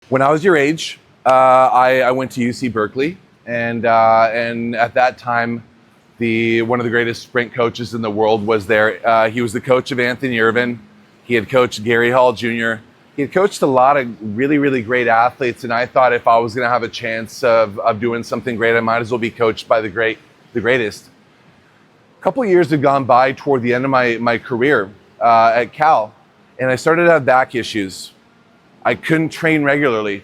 When I was your age, I went to UC Berkeley, and at that time, one of the greatest sprint coaches in the world was there. He was the coach of Anthony Irvin. He had coached Gary Hall Jr. He had coached a lot of really, really great athletes, and I thought if I was going to have a chance of doing something great, I might as well be coached by the greatest. A couple of years had gone by toward the end of my career at Cal, and I started to have back issues. I couldn't train regularly.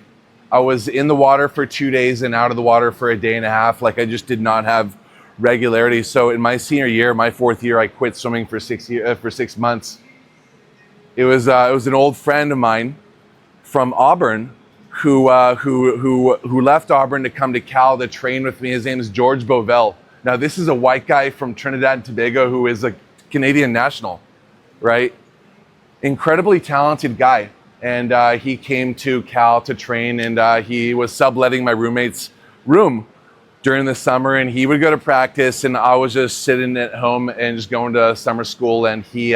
I was in the water for 2 days and out of the water for a day and a half. Like, I just did not have regularity. So in my senior year, my fourth year, I quit swimming for 6 months. It was an old friend of mine from Auburn who left Auburn to come to Cal to train with me. His name is George Bovell. Now, this is a white guy from Trinidad and Tobago who is a Canadian national, right? Incredibly talented guy. And he came to Cal to train, and he was subletting my roommate's room during the summer, and he would go to practice, and I was just sitting at home and just going to summer school, and he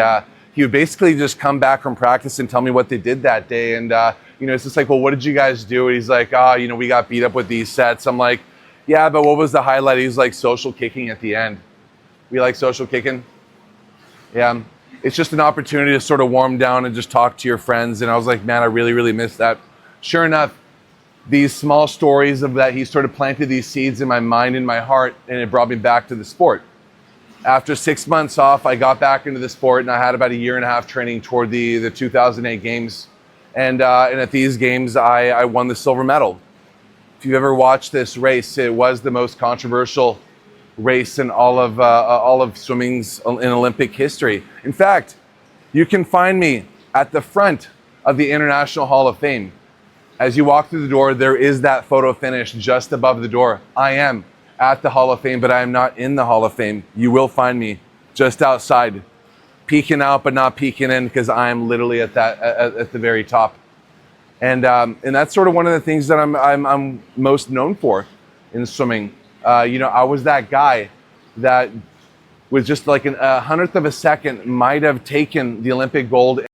would basically just come back from practice and tell me what they did that day. And it's just like, well, what did you guys do? And he's like, we got beat up with these sets. I'm like, yeah, but what was the highlight? He's like, social kicking at the end. We like social kicking? Yeah. It's just an opportunity to sort of warm down and just talk to your friends. And I was like, man, I really, really miss that. Sure enough, these small stories of that, he sort of planted these seeds in my mind, in my heart, and it brought me back to the sport. After 6 months off, I got back into the sport, and I had about a year and a half training toward the 2008 games. And at these games, I won the silver medal. If you've ever watched this race, it was the most controversial race in all of swimming's in Olympic history. In fact, you can find me at the front of the International Hall of Fame. As you walk through the door, there is that photo finish just above the door. I am at the Hall of Fame, but I am not in the Hall of Fame. You will find me just outside, peeking out but not peeking in, because I am literally at the very top. And that's sort of one of the things that I'm most known for in swimming. I was that guy that with just like a hundredth of a second might have taken the Olympic gold